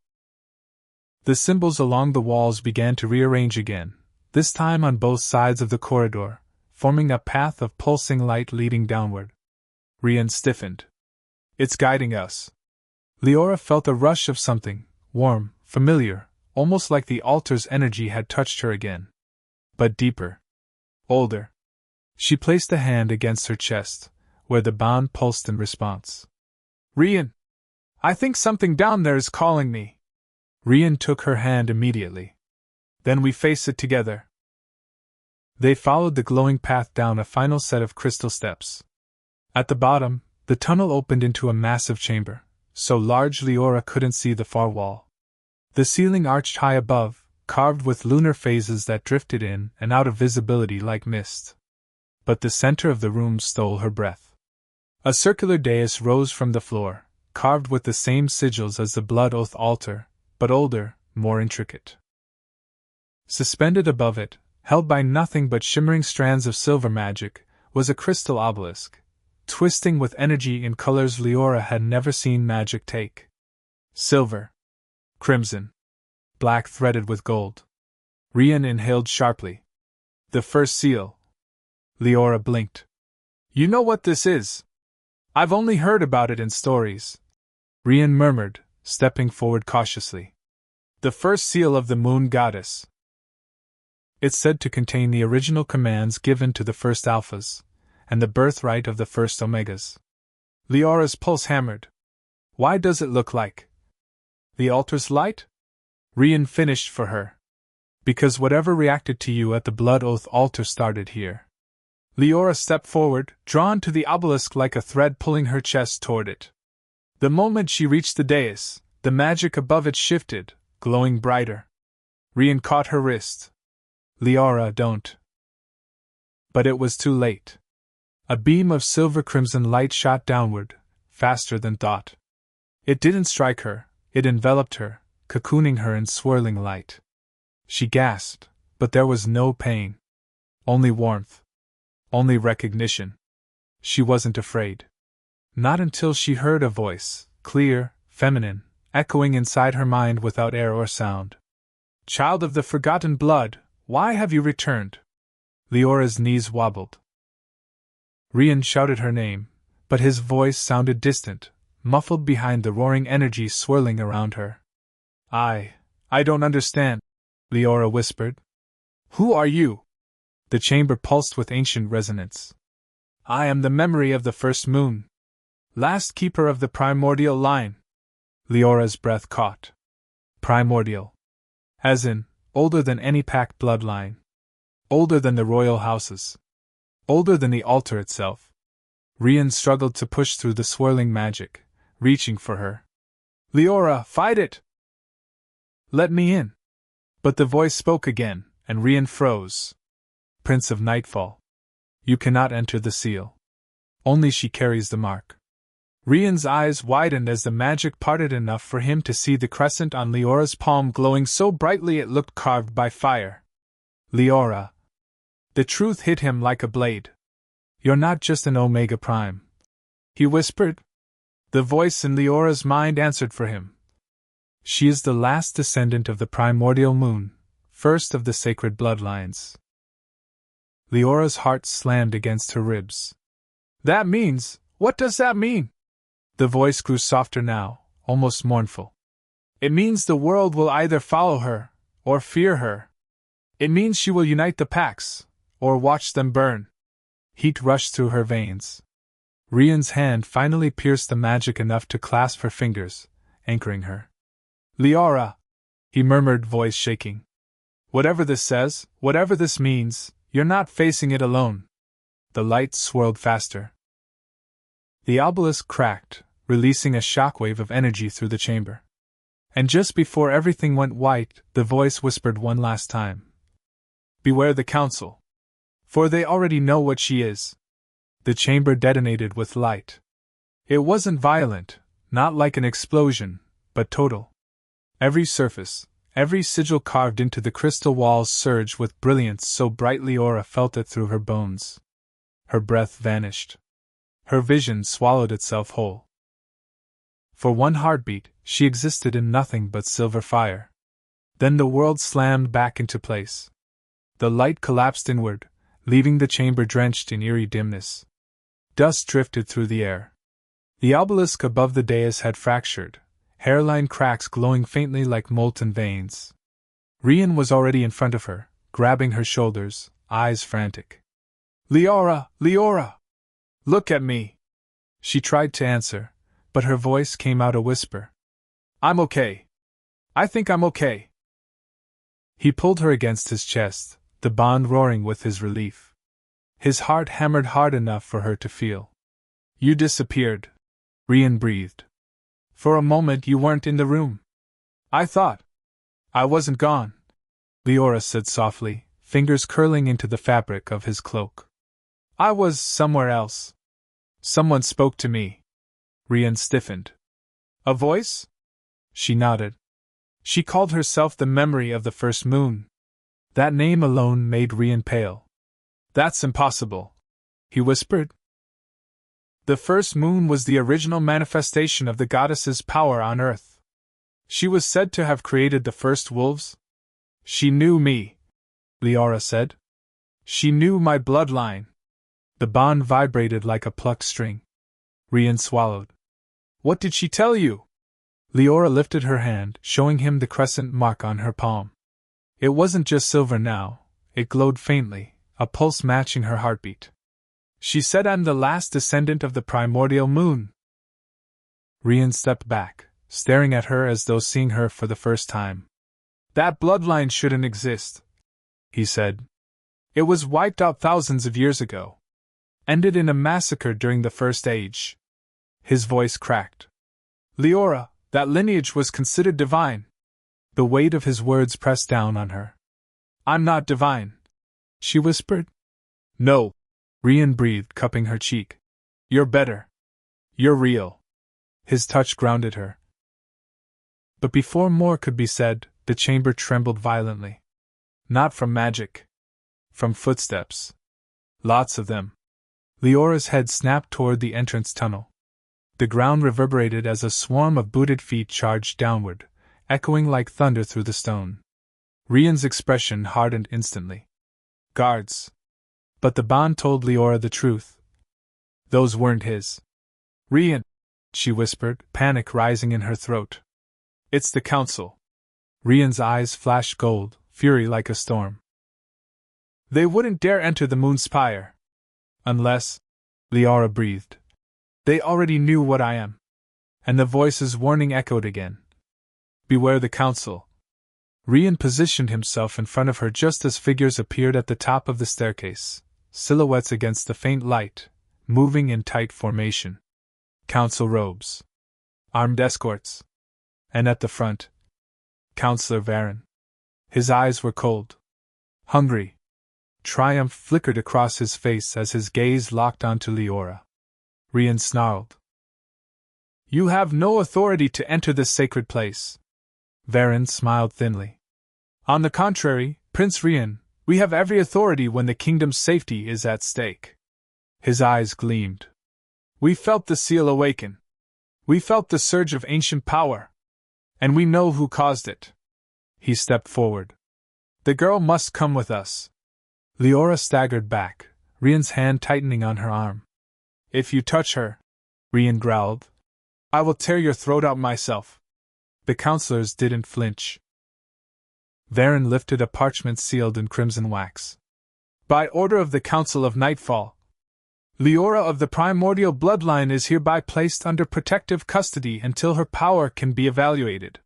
Speaker 1: The symbols along the walls began to rearrange again, this time on both sides of the corridor, forming a path of pulsing light leading downward. Rian stiffened. "It's guiding us." Liora felt a rush of something, warm, familiar, almost like the altar's energy had touched her again. But deeper. Older. She placed a hand against her chest, where the bond pulsed in response. "Rian! I think something down there is calling me." Rian took her hand immediately. "Then we face it together." They followed the glowing path down a final set of crystal steps. At the bottom, the tunnel opened into a massive chamber, so large Liora couldn't see the far wall. The ceiling arched high above, carved with lunar phases that drifted in and out of visibility like mist. But the center of the room stole her breath. A circular dais rose from the floor, carved with the same sigils as the Blood Oath altar, but older, more intricate. Suspended above it, held by nothing but shimmering strands of silver magic, was a crystal obelisk, twisting with energy in colors Liora had never seen magic take. Silver. Crimson. Black threaded with gold. Rian inhaled sharply. "The first seal." Liora blinked. "You know what this is?" "I've only heard about it in stories," Rian murmured, stepping forward cautiously. "The first seal of the Moon Goddess." It's said to contain the original commands given to the first Alphas, and the birthright of the first Omegas. Liora's pulse hammered. "Why does it look like the altar's light?" Rian finished for her. "Because whatever reacted to you at the Blood Oath altar started here." Liora stepped forward, drawn to the obelisk like a thread pulling her chest toward it. The moment she reached the dais, the magic above it shifted, glowing brighter. Rian caught her wrist. "Liora, don't." But it was too late. A beam of silver-crimson light shot downward, faster than thought. It didn't strike her, it enveloped her, cocooning her in swirling light. She gasped, but there was no pain. Only warmth. Only recognition. She wasn't afraid. Not until she heard a voice, clear, feminine, echoing inside her mind without air or sound. "Child of the forgotten blood, why have you returned?" Liora's knees wobbled. Rian shouted her name, but his voice sounded distant, muffled behind the roaring energy swirling around her. I don't understand," Liora whispered. "Who are you?" The chamber pulsed with ancient resonance. "I am the memory of the first moon. Last keeper of the primordial line." Liora's breath caught. Primordial. As in, older than any packed bloodline. Older than the royal houses. Older than the altar itself. Rian struggled to push through the swirling magic, reaching for her. "Liora, fight it!" "Let me in!" But the voice spoke again, and Rian froze. Prince of Nightfall. You cannot enter the seal. Only she carries the mark. Rian's eyes widened as the magic parted enough for him to see the crescent on Leora's palm glowing so brightly it looked carved by fire. Liora. The truth hit him like a blade. You're not just an Omega Prime, he whispered. The voice in Leora's mind answered for him. She is the last descendant of the primordial moon, first of the sacred bloodlines. Leora's heart slammed against her ribs. That means, what does that mean? The voice grew softer now, almost mournful. It means the world will either follow her, or fear her. It means she will unite the packs, or watch them burn. Heat rushed through her veins. Rian's hand finally pierced the magic enough to clasp her fingers, anchoring her. Liora, he murmured, voice shaking. Whatever this says, whatever this means, you're not facing it alone. The lights swirled faster. The obelisk cracked, releasing a shockwave of energy through the chamber. And just before everything went white, the voice whispered one last time. Beware the council. For they already know what she is. The chamber detonated with light. It wasn't violent, not like an explosion, but total. Every surface, every sigil carved into the crystal walls surged with brilliance so bright Liora felt it through her bones. Her breath vanished. Her vision swallowed itself whole. For one heartbeat, she existed in nothing but silver fire. Then the world slammed back into place. The light collapsed inward, leaving the chamber drenched in eerie dimness. Dust drifted through the air. The obelisk above the dais had fractured, hairline cracks glowing faintly like molten veins. Rian was already in front of her, grabbing her shoulders, eyes frantic. Liora, Liora! Look at me! She tried to answer, but her voice came out a whisper. I'm okay. I think I'm okay. He pulled her against his chest, the bond roaring with his relief. His heart hammered hard enough for her to feel. You disappeared, Rian breathed. For a moment you weren't in the room. I thought. I wasn't gone, Liora said softly, fingers curling into the fabric of his cloak. I was somewhere else. Someone spoke to me. Rian stiffened. A voice? She nodded. She called herself the memory of the first moon. That name alone made Rian pale. That's impossible, he whispered. The first moon was the original manifestation of the goddess's power on earth. She was said to have created the first wolves. She knew me, Liora said. She knew my bloodline. The bond vibrated like a plucked string. Rian swallowed. What did she tell you? Liora lifted her hand, showing him the crescent mark on her palm. It wasn't just silver now, it glowed faintly, a pulse matching her heartbeat. She said I'm the last descendant of the primordial moon. Rian stepped back, staring at her as though seeing her for the first time. That bloodline shouldn't exist, he said. It was wiped out thousands of years ago. Ended in a massacre during the First Age. His voice cracked. Liora, that lineage was considered divine. The weight of his words pressed down on her. I'm not divine, she whispered. No, Rian breathed, cupping her cheek. You're better. You're real. His touch grounded her. But before more could be said, the chamber trembled violently. Not from magic. From footsteps. Lots of them. Leora's head snapped toward the entrance tunnel. The ground reverberated as a swarm of booted feet charged downward, echoing like thunder through the stone. Rian's expression hardened instantly. Guards. But the bond told Liora the truth. Those weren't his. Rian, she whispered, panic rising in her throat. It's the council. Rian's eyes flashed gold, fury like a storm. They wouldn't dare enter the Moonspire. Unless, Liora breathed. They already knew what I am. And the voice's warning echoed again. Beware the council. Rian positioned himself in front of her just as figures appeared at the top of the staircase, silhouettes against the faint light, moving in tight formation. Council robes. Armed escorts. And at the front, Counselor Varen. His eyes were cold. Hungry. Triumph flickered across his face as his gaze locked onto Liora. Rian snarled. You have no authority to enter this sacred place. Varen smiled thinly. On the contrary, Prince Rian, we have every authority when the kingdom's safety is at stake. His eyes gleamed. We felt the seal awaken. We felt the surge of ancient power. And we know who caused it. He stepped forward. The girl must come with us. Liora staggered back, Rian's hand tightening on her arm. If you touch her, Rian growled, I will tear your throat out myself. The counselors didn't flinch. Varen lifted a parchment sealed in crimson wax. By order of the Council of Nightfall, Liora of the primordial bloodline is hereby placed under protective custody until her power can be evaluated.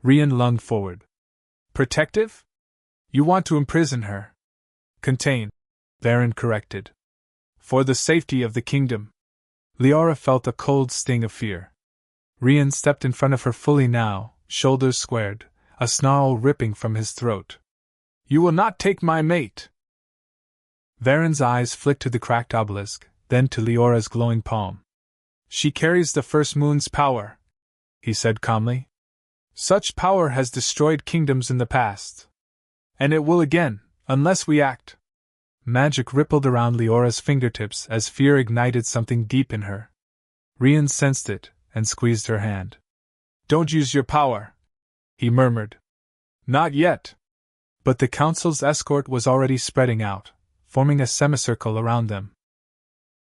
Speaker 1: Rian lunged forward. Protective? You want to imprison her? Contain, Varen corrected. For the safety of the kingdom. Liora felt a cold sting of fear. Rian stepped in front of her fully now, shoulders squared, a snarl ripping from his throat. You will not take my mate! Varen's eyes flicked to the cracked obelisk, then to Liora's glowing palm. She carries the first moon's power, he said calmly. Such power has destroyed kingdoms in the past. And it will again, unless we act. Magic rippled around Liora's fingertips as fear ignited something deep in her. Rian sensed it, and squeezed her hand. Don't use your power, he murmured. Not yet. But the council's escort was already spreading out, forming a semicircle around them.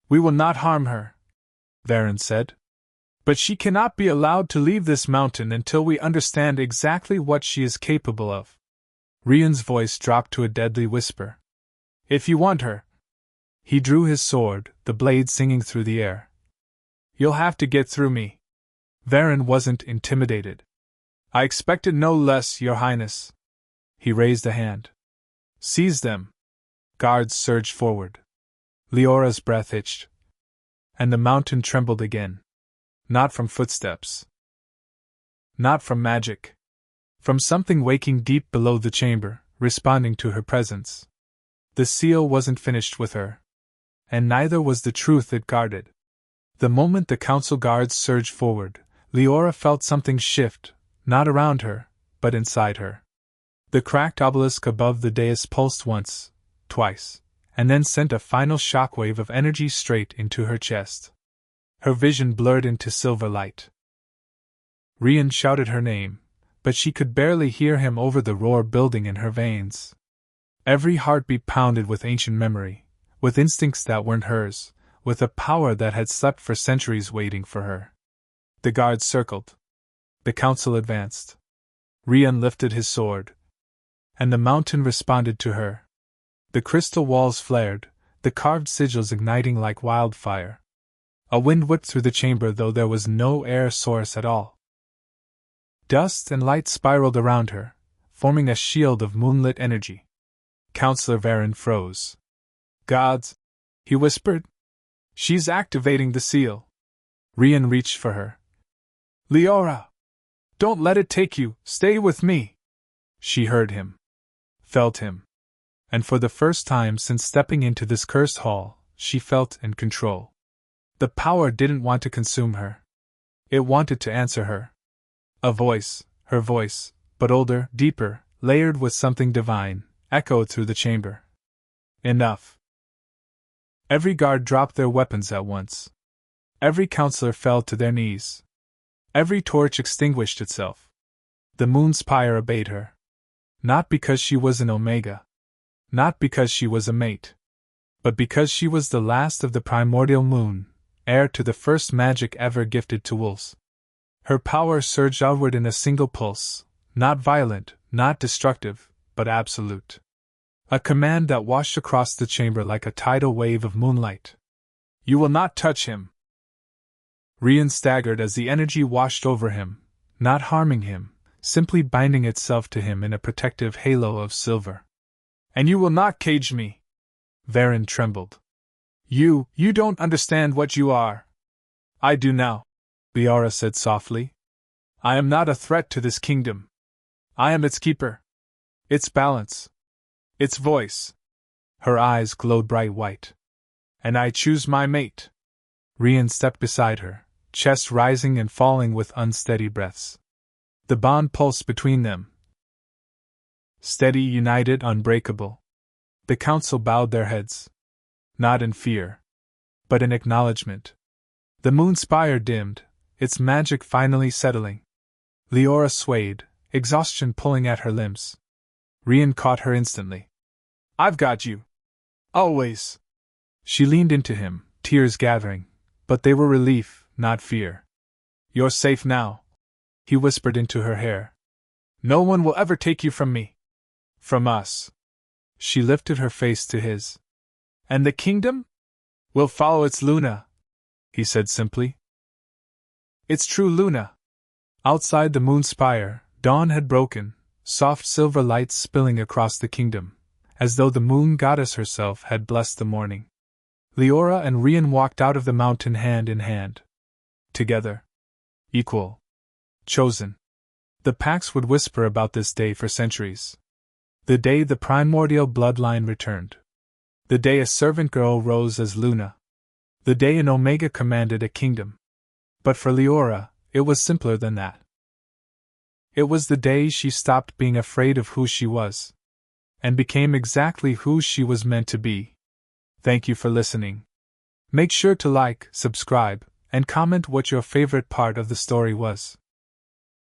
Speaker 1: We will not harm her, Varen said. But she cannot be allowed to leave this mountain until we understand exactly what she is capable of. Rian's voice dropped to a deadly whisper. If you want her. He drew his sword, the blade singing through the air. You'll have to get through me. Varen wasn't intimidated. I expected no less, Your Highness. He raised a hand. Seize them. Guards surged forward. Liora's breath hitched. And the mountain trembled again. Not from footsteps. Not from magic. From something waking deep below the chamber, responding to her presence. The seal wasn't finished with her. And neither was the truth it guarded. The moment the council guards surged forward, Liora felt something shift, not around her, but inside her. The cracked obelisk above the dais pulsed once, twice, and then sent a final shockwave of energy straight into her chest. Her vision blurred into silver light. Rian shouted her name, but she could barely hear him over the roar building in her veins. Every heartbeat pounded with ancient memory, with instincts that weren't hers, with a power that had slept for centuries waiting for her. The guards circled. The council advanced. Rian lifted his sword. And the mountain responded to her. The crystal walls flared, the carved sigils igniting like wildfire. A wind whipped through the chamber though there was no air source at all. Dust and light spiraled around her, forming a shield of moonlit energy. Counselor Varen froze. Gods, he whispered. She's activating the seal. Rian reached for her. Liora! Don't let it take you, stay with me! She heard him. Felt him. And for the first time since stepping into this cursed hall, she felt in control. The power didn't want to consume her. It wanted to answer her. A voice, her voice, but older, deeper, layered with something divine, echoed through the chamber. Enough. Every guard dropped their weapons at once. Every counselor fell to their knees. Every torch extinguished itself. The Moonspire obeyed her. Not because she was an Omega. Not because she was a mate. But because she was the last of the primordial moon, heir to the first magic ever gifted to wolves. Her power surged outward in a single pulse, not violent, not destructive, but absolute. A command that washed across the chamber like a tidal wave of moonlight. You will not touch him. Rian staggered as the energy washed over him, not harming him, simply binding itself to him in a protective halo of silver. And you will not cage me. Varen trembled. You don't understand what you are. I do now, Liora said softly. I am not a threat to this kingdom. I am its keeper. Its balance. Its voice. Her eyes glowed bright white. And I choose my mate. Rian stepped beside her, chest rising and falling with unsteady breaths. The bond pulsed between them. Steady, united, unbreakable. The council bowed their heads. Not in fear, but in acknowledgement. The Moonspire dimmed, its magic finally settling. Liora swayed, exhaustion pulling at her limbs. Rian caught her instantly. I've got you. Always. She leaned into him, tears gathering, but they were relief, not fear. You're safe now, he whispered into her hair. No one will ever take you from me. From us. She lifted her face to his. And the kingdom? Will follow its Luna, he said simply. It's true, Luna. Outside the Moonspire, dawn had broken, soft silver lights spilling across the kingdom, as though the moon goddess herself had blessed the morning. Liora and Rian walked out of the mountain hand in hand. Together. Equal. Chosen. The Pax would whisper about this day for centuries. The day the primordial bloodline returned. The day a servant girl rose as Luna. The day an Omega commanded a kingdom. But for Liora, it was simpler than that. It was the day she stopped being afraid of who she was, and became exactly who she was meant to be. Thank you for listening. Make sure to like, subscribe, and comment what your favorite part of the story was.